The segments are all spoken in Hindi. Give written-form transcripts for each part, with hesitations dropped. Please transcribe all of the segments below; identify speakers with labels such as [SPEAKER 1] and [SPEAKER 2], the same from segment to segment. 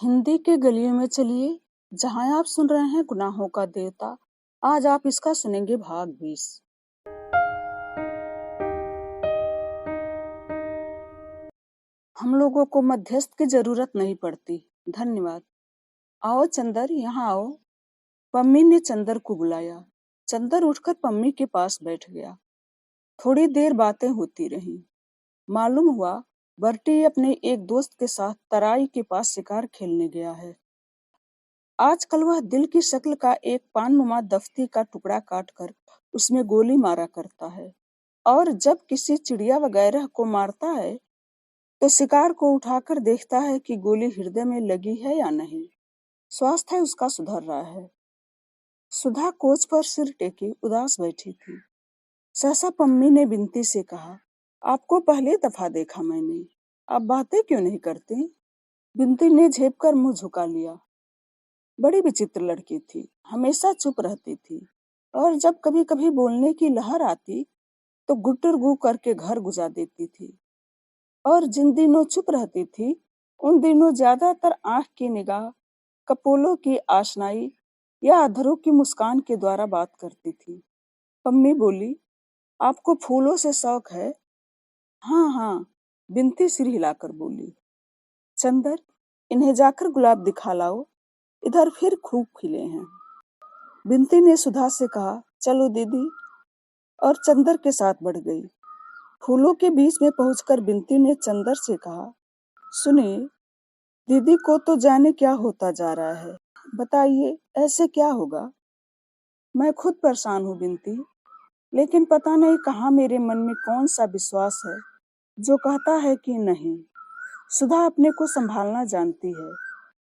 [SPEAKER 1] हिंदी के गलियों में चलिए, जहां आप सुन रहे हैं गुनाहों का देवता। आज आप इसका सुनेंगे भाग 20। हम लोगों को मध्यस्थ की जरूरत नहीं पड़ती। धन्यवाद। आओ चंदर, यहाँ आओ। पम्मी ने चंदर को बुलाया। चंदर उठकर पम्मी के पास बैठ गया। थोड़ी देर बातें होती रहीं। मालूम हुआ बर्टी अपने एक दोस्त के साथ तराई के पास शिकार खेलने गया है। आजकल वह दिल की शक्ल का एक पाननुमा दफ्ती का टुकड़ा काटकर उसमें गोली मारा करता है, और जब किसी चिड़िया वगैरह को मारता है तो शिकार को उठाकर देखता है कि गोली हृदय में लगी है या नहीं। स्वास्थ्य उसका सुधर रहा है। सुधा कोच पर सिर टेके उदास बैठी थी। सहसा पम्मी ने बिनती से कहा, आपको पहली दफा देखा मैंने, आप बातें क्यों नहीं करती? बिनती ने झेप कर मुंह झुका लिया। बड़ी विचित्र लड़की थी, हमेशा चुप रहती थी, और जब कभी कभी बोलने की लहर आती तो गुट्टर गू करके घर गुजार देती थी। और जिन दिनों चुप रहती थी उन दिनों ज्यादातर आंख की निगाह, कपोलों की आशनाई या अधरों की मुस्कान के द्वारा बात करती थी। पम्मी बोली, आपको फूलों से शौक है? हाँ हाँ, बिनती सिर हिलाकर बोली। चंदर, इन्हें जाकर गुलाब दिखा लाओ, इधर फिर खूब खिले हैं। बिनती ने सुधा से कहा, चलो दीदी, और चंदर के साथ बढ़ गई। फूलों के बीच में पहुंचकर बिनती ने चंदर से कहा, सुनिए, दीदी को तो जाने क्या होता जा रहा है, बताइए ऐसे क्या होगा? मैं खुद परेशान हूँ बिनती, लेकिन पता नहीं कहाँ मेरे मन में कौन सा विश्वास है जो कहता है कि नहीं। सुधा अपने को संभालना जानती है,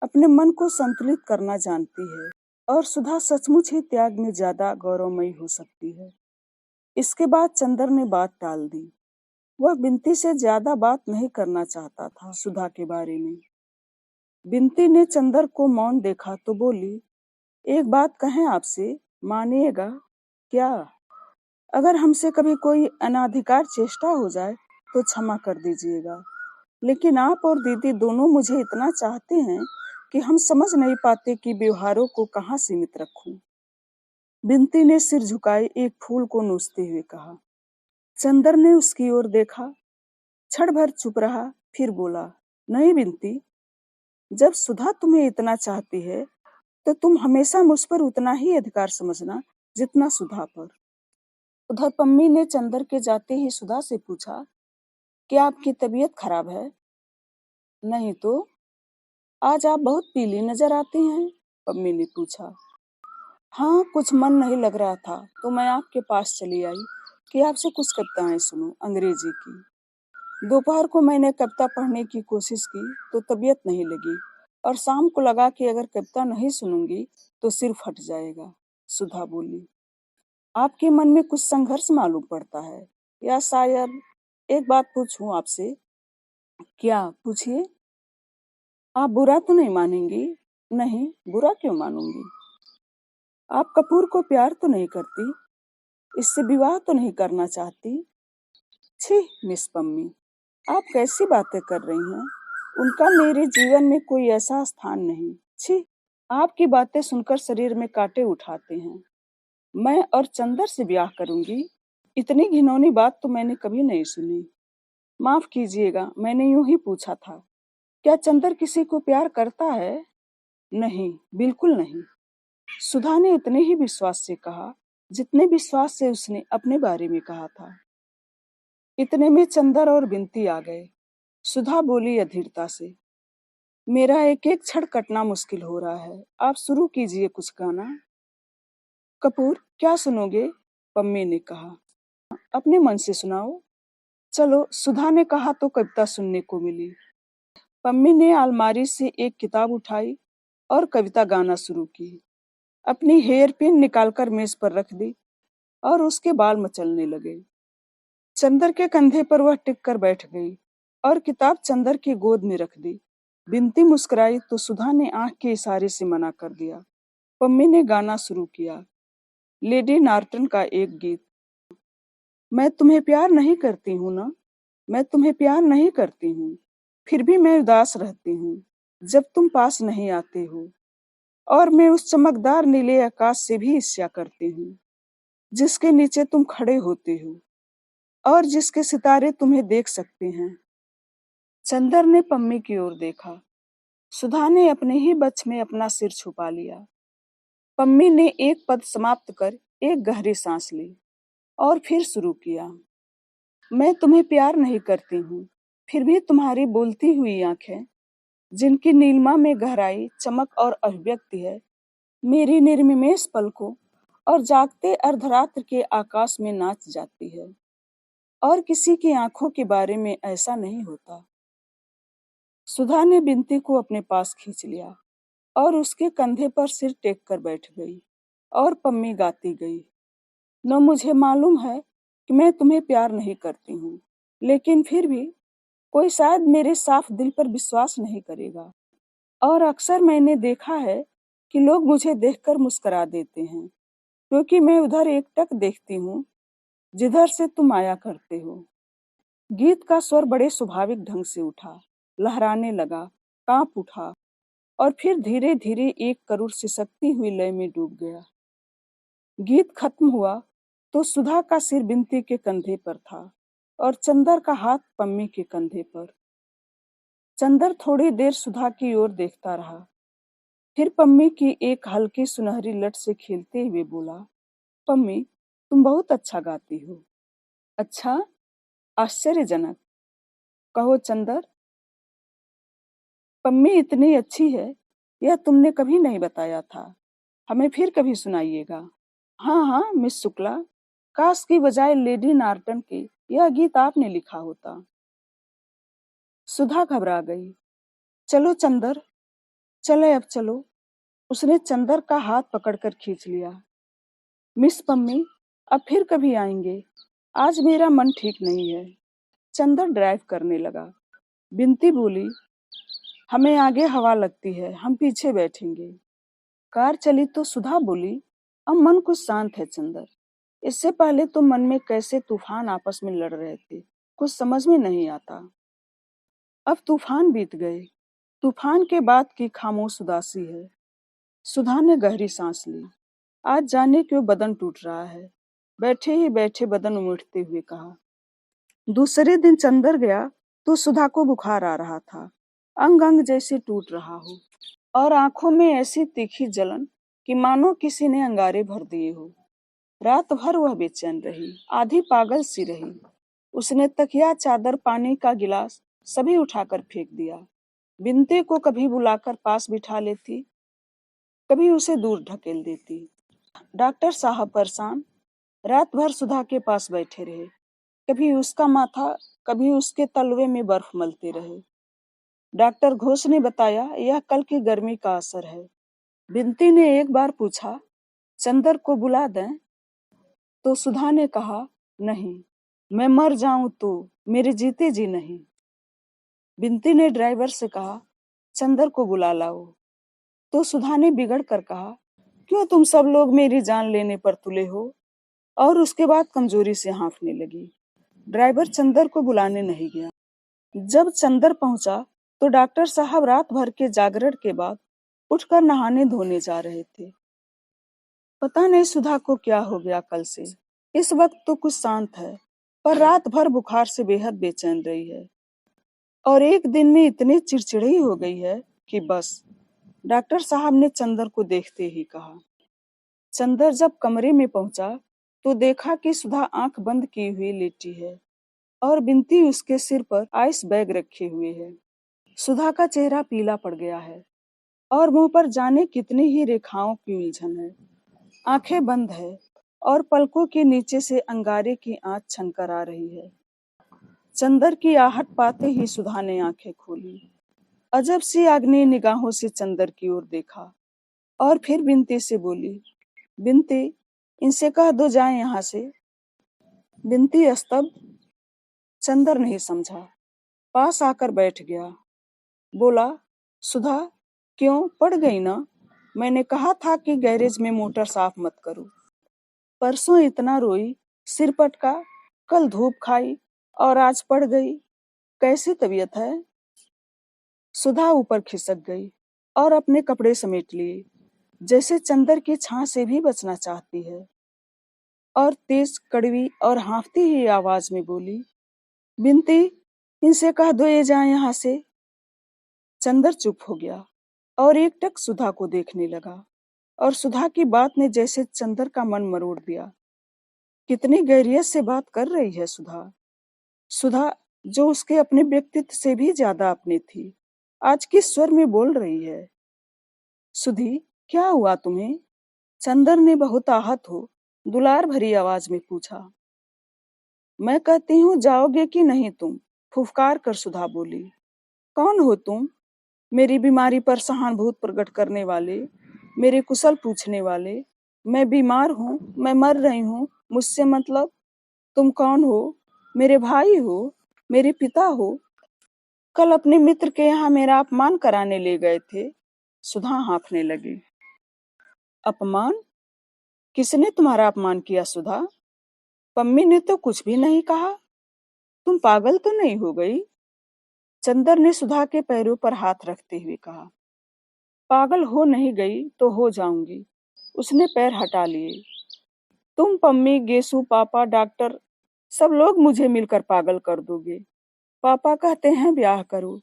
[SPEAKER 1] अपने मन को संतुलित करना जानती है, और सुधा सचमुच ही त्याग में ज्यादा गौरवमयी हो सकती है। इसके बाद चंदर ने बात टाल दी। वह बिनती से ज्यादा बात नहीं करना चाहता था सुधा के बारे में। बिनती ने चंदर को मौन देखा तो बोली, एक बात कहें आपसे, मानिएगा क्या? अगर हमसे कभी कोई अनाधिकार चेष्टा हो जाए तो क्षमा कर दीजिएगा, लेकिन आप और दीदी दोनों मुझे इतना चाहते हैं कि हम समझ नहीं पाते कि व्यवहारों को कहाँ सीमित रखूं। बिनती ने सिर झुकाए एक फूल को नोचते हुए कहा। चंदर ने उसकी ओर देखा, क्षण भर चुप रहा, फिर बोला, नहीं बिनती, जब सुधा तुम्हें इतना चाहती है तो तुम हमेशा मुझ पर उतना ही अधिकार समझना जितना सुधा पर। उधर पम्मी ने चंदर के जाते ही सुधा से पूछा, क्या आपकी तबीयत खराब है? नहीं तो, आज आप बहुत पीली नजर आती हैं, पम्मी ने पूछा। हाँ, कुछ मन नहीं लग रहा था तो मैं आपके पास चली आई कि आपसे कुछ कविताएं सुनूं, अंग्रेजी की। दोपहर को मैंने कविता पढ़ने की कोशिश की तो तबीयत नहीं लगी, और शाम को लगा कि अगर कविता नहीं सुनूंगी तो सिर फट जाएगा। सुधा बोली, आपके मन में कुछ संघर्ष मालूम पड़ता है, या शायद एक बात पूछूं आपसे? क्या? पूछिए। आप बुरा तो नहीं मानेंगी? नहीं, बुरा क्यों मानूंगी? आप कपूर को प्यार तो नहीं करती? इससे विवाह तो नहीं करना चाहती? छी मिस पम्मी, आप कैसी बातें कर रही हैं? उनका मेरे जीवन में कोई ऐसा स्थान नहीं। छी, आपकी बातें सुनकर शरीर में कांटे उठाते हैं। मैं और चंदर से ब्याह करूंगी? इतनी घिनौनी बात तो मैंने कभी नहीं सुनी। माफ कीजिएगा, मैंने यूं ही पूछा था। क्या चंदर किसी को प्यार करता है? नहीं, बिल्कुल नहीं। सुधा ने इतने ही विश्वास से कहा जितने विश्वास से उसने अपने बारे में कहा था। इतने में चंदर और बिनती आ गए। सुधा बोली अधीरता से, मेरा एक एक क्षण कटना मुश्किल हो रहा है, आप शुरू कीजिए कुछ गाना। कपूर, क्या सुनोगे? पम्मी ने कहा। अपने मन से सुनाओ। चलो, सुधा ने कहा तो कविता सुनने को मिली। पम्मी ने अलमारी से एक किताब उठाई और कविता गाना शुरू की। अपनी हेयर पिन निकालकर मेज पर रख दी और उसके बाल मचलने लगे। चंदर के कंधे पर वह टिक कर बैठ गई और किताब चंदर की गोद में रख दी। बिनती मुस्कुराई तो सुधा ने आंख के इशारे से मना कर दिया। पम्मी ने गाना शुरू किया, लेडी नार्टन का एक गीत। मैं तुम्हें प्यार नहीं करती हूँ ना, मैं तुम्हें प्यार नहीं करती हूँ, फिर भी मैं उदास रहती हूँ। जब तुम पास नहीं आते हो, और मैं उस चमकदार नीले आकाश से भी ईर्ष्या करती हूँ जिसके नीचे तुम खड़े होते हो और जिसके सितारे तुम्हें देख सकते हैं। चंदर ने पम्मी की ओर देखा। सुधा ने अपने ही बच में अपना सिर छुपा लिया। पम्मी ने एक पद समाप्त कर एक गहरी सांस ली और फिर शुरू किया। मैं तुम्हें प्यार नहीं करती हूँ, फिर भी तुम्हारी बोलती हुई आंखें, जिनकी नीलिमा में गहराई, चमक और अभिव्यक्ति है, मेरी निर्निमेष पलकों और जागते अर्धरात्र के आकाश में नाच जाती है। और किसी की आंखों के बारे में ऐसा नहीं होता। सुधा ने बिनती को अपने पास खींच लिया और उसके कंधे पर सिर टेक कर बैठ गई और पम्मी गाती गई। न मुझे मालूम है कि मैं तुम्हें प्यार नहीं करती हूँ, लेकिन फिर भी कोई शायद मेरे साफ दिल पर विश्वास नहीं करेगा। और अक्सर मैंने देखा है कि लोग मुझे देखकर मुस्कुरा देते हैं, क्योंकि मैं उधर एकटक देखती हूँ जिधर से तुम आया करते हो। गीत का स्वर बड़े स्वाभाविक ढंग से उठा, लहराने लगा, कांप उठा और फिर धीरे धीरे एक करुण सिसकती हुई लय में डूब गया। गीत खत्म हुआ तो सुधा का सिर बिनती के कंधे पर था और चंदर का हाथ पम्मी के कंधे पर। चंदर थोड़ी देर सुधा की ओर देखता रहा, फिर पम्मी की एक हल्की सुनहरी लट से खेलते हुए बोला, पम्मी, तुम बहुत अच्छा गाती हो। अच्छा? आश्चर्यजनक। कहो चंदर। पम्मी इतनी अच्छी है, यह तुमने कभी नहीं बताया था। हमें फिर कभी सुनाइएगा। हाँ हाँ मिस शुक्ला, काश की बजाय लेडी नार्टन के यह गीत आपने लिखा होता। सुधा घबरा गई। चलो चंदर, चले अब चलो। उसने चंदर का हाथ पकड़कर खींच लिया। मिस पम्मी, अब फिर कभी आएंगे, आज मेरा मन ठीक नहीं है। चंदर ड्राइव करने लगा। बिनती बोली, हमें आगे हवा लगती है, हम पीछे बैठेंगे। कार चली तो सुधा बोली, अब मन कुछ शांत है चंदर। इससे पहले तो मन में कैसे तूफान आपस में लड़ रहे थे, कुछ समझ में नहीं आता। अब तूफान बीत गए, तूफान के बाद की खामोश उदासी है। सुधा ने गहरी सांस ली। आज जाने क्यों बदन टूट रहा है, बैठे ही बैठे बदन उमड़ते हुए कहा। दूसरे दिन चंदर गया तो सुधा को बुखार आ रहा था, अंग अंग जैसे टूट रहा हो और आंखों में ऐसी तीखी जलन कि मानो किसी ने अंगारे भर दिए हो। रात भर वह बेचैन रही, आधी पागल सी रही। उसने तकिया, चादर, पानी का गिलास सभी उठाकर फेंक दिया। बिनते को कभी बुलाकर पास बिठा लेती, कभी उसे दूर ढकेल देती। डॉक्टर साहब परेशान रात भर सुधा के पास बैठे रहे, कभी उसका माथा, कभी उसके तलवे में बर्फ मलते रहे। डॉक्टर घोष ने बताया, यह कल की गर्मी का असर है। बिनती ने एक बार पूछा, चंदर को बुला दें? तो सुधा ने कहा, नहीं, मैं मर जाऊं तो मेरे जीते जी नहीं। बिनती ने ड्राइवर से कहा, चंदर को बुला लाओ। तो सुधा ने बिगड़ कर कहा, क्यों तुम सब लोग मेरी जान लेने पर तुले हो? और उसके बाद कमजोरी से हाँफने लगी। ड्राइवर चंदर को बुलाने नहीं गया। जब चंदर पहुंचा तो डॉक्टर साहब रात भर के जागरण के बाद उठकर नहाने धोने जा रहे थे। पता नहीं सुधा को क्या हो गया कल से। इस वक्त तो कुछ शांत है, पर रात भर बुखार से बेहद बेचैन रही है और एक दिन में इतनी चिड़चिड़ी हो गई है कि बस। डॉक्टर साहब ने चंदर को देखते ही कहा। चंदर जब कमरे में पहुंचा तो देखा कि सुधा आंख बंद की हुई लेटी है और बिनती उसके सिर पर आइस बैग रखे हुए है। सुधा का चेहरा पीला पड़ गया है और मुंह पर जाने कितनी ही रेखाओं की उलझन है। आंखें बंद है और पलकों के नीचे से अंगारे की आंच छनकर आ रही है। चंदर की आहट पाते ही सुधा ने आंखें खोली, अजब सी आग्नेय निगाहों से चंदर की ओर देखा और फिर बिनती से बोली, बिनती, इनसे कह दो जाए यहाँ से। बिनती स्तब्ध। चंदर नहीं समझा, पास आकर बैठ गया। बोला, सुधा, क्यों, पड़ गई ना? मैंने कहा था कि गैरेज में मोटर साफ मत करो। परसों इतना रोई, सिर पटका, कल धूप खाई और आज पड़ गई। कैसी तबीयत है? सुधा ऊपर खिसक गई और अपने कपड़े समेट लिए, जैसे चंदर की छां से भी बचना चाहती है, और तेज, कड़वी और हाँफती हुई आवाज में बोली, बिनती, इनसे कह दो ये जाए यहाँ से। चंदर चुप हो गया और एकटक सुधा को देखने लगा, और सुधा की बात ने जैसे चंदर का मन मरोड़ दिया। कितनी गहरियत से बात कर रही है सुधा। सुधा, जो उसके अपने व्यक्तित्व से भी ज्यादा अपनी थी, आज किस स्वर में बोल रही है। सुधी, क्या हुआ तुम्हें? चंदर ने बहुत आहत हो दुलार भरी आवाज में पूछा। मैं कहती हूँ जाओगे कि नहीं तुम? फुफकार कर सुधा बोली। कौन हो तुम? मेरी बीमारी पर सहानुभूति प्रकट करने वाले, मेरे कुशल पूछने वाले। मैं बीमार हूँ, मैं मर रही हूँ, मुझसे मतलब? तुम कौन हो? मेरे भाई हो? मेरे पिता हो? कल अपने मित्र के यहाँ मेरा अपमान कराने ले गए थे। सुधा हाँफने लगी। अपमान? किसने तुम्हारा अपमान किया सुधा? पम्मी ने तो कुछ भी नहीं कहा। तुम पागल तो नहीं हो गई? चंदर ने सुधा के पैरों पर हाथ रखते हुए कहा। पागल हो नहीं गई तो हो जाऊंगी। उसने पैर हटा लिए। तुम, पम्मी, गेसु, पापा, डॉक्टर, सब लोग मुझे मिलकर पागल कर दोगे। पापा कहते हैं ब्याह करो,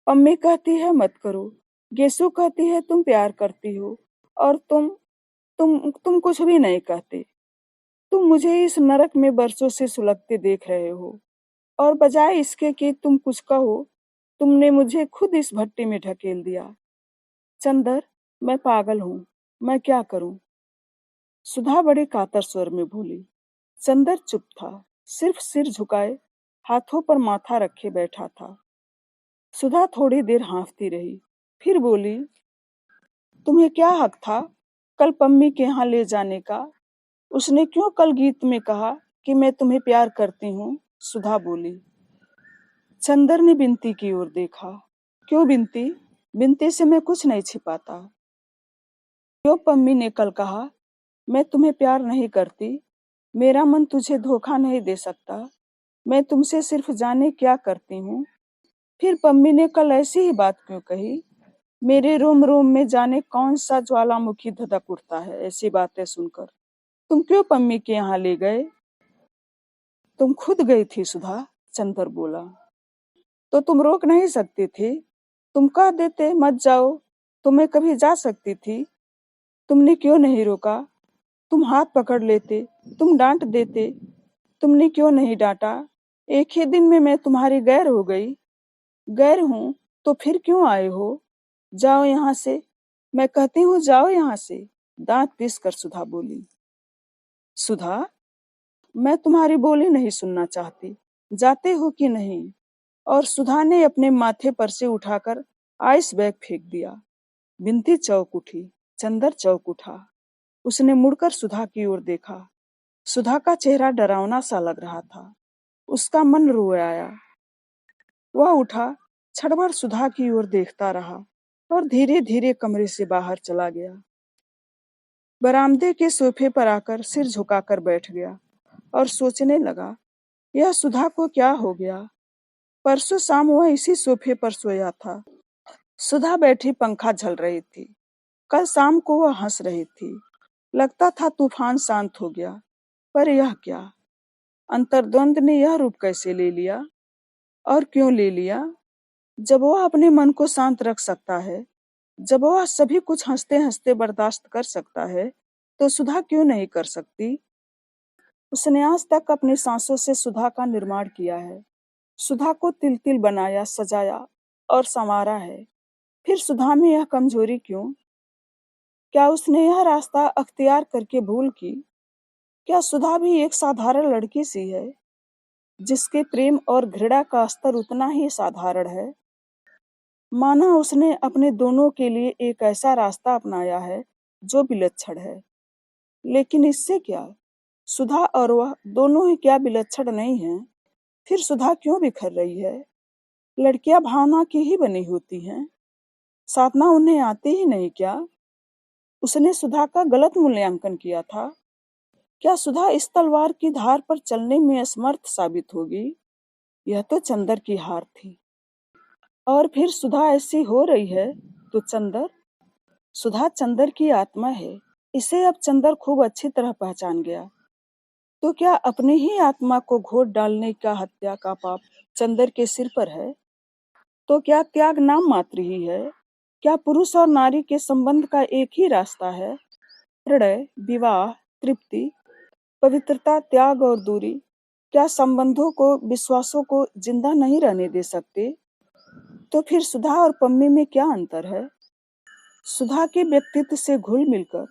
[SPEAKER 1] पम्मी कहती है मत करो, गेसु कहती है तुम प्यार करती हो, और तुम कुछ भी नहीं कहते। तुम मुझे इस नरक में बरसों से सुलगते देख रहे हो, और बजाय इसके कि तुम कुछ कहो, तुमने मुझे खुद इस भट्टी में ढकेल दिया। चंदर, मैं पागल हूँ, मैं क्या करूँ? सुधा बड़े कातर स्वर में बोली। चंदर चुप था, सिर्फ सिर झुकाए हाथों पर माथा रखे बैठा था। सुधा थोड़ी देर हाँफती रही, फिर बोली, तुम्हें क्या हक था कल पम्मी के यहाँ ले जाने का? उसने क्यों कल गीत में कहा कि मैं तुम्हें प्यार करती हूँ? सुधा बोली। चंदर ने बिनती की ओर देखा। क्यों बिनती? बिनती से मैं कुछ नहीं छिपाता। क्यों पम्मी ने कल कहा मैं तुम्हें प्यार नहीं करती, मेरा मन तुझे धोखा नहीं दे सकता, मैं तुमसे सिर्फ जाने क्या करती हूँ। फिर पम्मी ने कल ऐसी ही बात क्यों कही? मेरे रोम रोम में जाने कौन सा ज्वालामुखी धधक उठता है ऐसी बातें सुनकर। तुम क्यों पम्मी के यहाँ ले गए? तुम खुद गई थी सुधा, चंदर बोला। तो तुम रोक नहीं सकती थी? तुम कह देते मत जाओ, तो मैं कभी जा सकती थी। तुमने क्यों नहीं रोका? तुम हाथ पकड़ लेते, तुम डांट देते, तुमने क्यों नहीं डांटा? एक ही दिन में मैं तुम्हारी गैर हो गई। गैर हूं तो फिर क्यों आए हो? जाओ यहाँ से, मैं कहती हूँ जाओ यहाँ से, दांत पीस कर सुधा बोली। सुधा, मैं तुम्हारी बोली नहीं सुनना चाहती, जाते हो कि नहीं? और सुधा ने अपने माथे पर से उठाकर आइस बैग फेंक दिया। बिनती चौंक उठी, चंदर चौंक उठा। उसने मुड़कर सुधा की ओर देखा। सुधा का चेहरा डरावना सा लग रहा था। उसका मन रो आया। वह उठा, क्षणभर सुधा की ओर देखता रहा और धीरे धीरे कमरे से बाहर चला गया। बरामदे के सोफे पर आकर सिर झुकाकर बैठ गया और सोचने लगा, यह सुधा को क्या हो गया? परसों शाम वह इसी सोफे पर सोया था। सुधा बैठी पंखा झल रही थी। कल शाम को वह हंस रही थी। लगता था तूफान शांत हो गया। पर यह क्या? अंतर्द्वंद ने यह रूप कैसे ले लिया? और क्यों ले लिया? जब वह अपने मन को शांत रख सकता है, जब वह सभी कुछ हंसते हंसते बर्दाश्त कर सकता है, तो सुधा क्यों नहीं कर सकती? उसने आज तक अपनी सांसों से सुधा का निर्माण किया है, सुधा को तिल तिल बनाया, सजाया और संवारा है। फिर सुधा में यह कमजोरी क्यों? क्या उसने यह रास्ता अख्तियार करके भूल की? क्या सुधा भी एक साधारण लड़की सी है, जिसके प्रेम और घृणा का स्तर उतना ही साधारण है? माना उसने अपने दोनों के लिए एक ऐसा रास्ता अपनाया है जो विलक्षण है। लेकिन इससे क्या? सुधा और वह दोनों ही क्या विलक्षण नहीं हैं? फिर सुधा क्यों बिखर रही है? लड़कियां भावना की ही बनी होती हैं। साधना उन्हें आती ही नहीं क्या? उसने सुधा का गलत मूल्यांकन किया था। क्या सुधा इस तलवार की धार पर चलने में असमर्थ साबित होगी? यह तो चंदर की हार थी। और फिर सुधा ऐसी हो रही है तो चंदर, सुधा चंदर की आत्मा है, इसे अब चंदर खूब अच्छी तरह पहचान गया। तो क्या अपनी ही आत्मा को घोट डालने का हत्या का पाप चंदर के सिर पर है? तो क्या त्याग नाम मात्र ही है? क्या पुरुष और नारी के संबंध का एक ही रास्ता है? प्रणय, विवाह, तृप्ति, पवित्रता, त्याग और दूरी क्या संबंधों को, विश्वासों को जिंदा नहीं रहने दे सकते? तो फिर सुधा और पम्मी में क्या अंतर है? सुधा के व्यक्तित्व से घुल मिलकर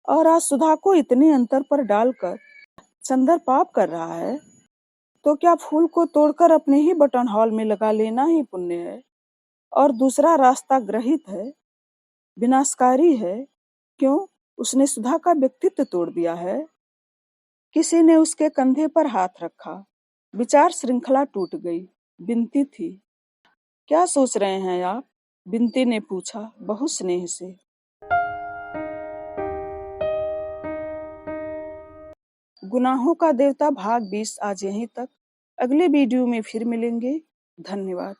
[SPEAKER 1] और आज सुधा को इतने अंतर पर डालकर चंदर पाप कर रहा है। तो क्या फूल को तोड़कर अपने ही बटन हॉल में लगा लेना ही पुण्य है और दूसरा रास्ता ग्रहित है, विनाशकारी है? क्यों? उसने सुधा का व्यक्तित्व तोड़ दिया है। किसी ने उसके कंधे पर हाथ रखा, विचार श्रृंखला टूट गई। बिनती थी। क्या सोच रहे हैं आप? बिनती ने पूछा बहुत स्नेह से। गुनाहों का देवता भाग 20 आज यहीं तक। अगले वीडियो में फिर मिलेंगे। धन्यवाद।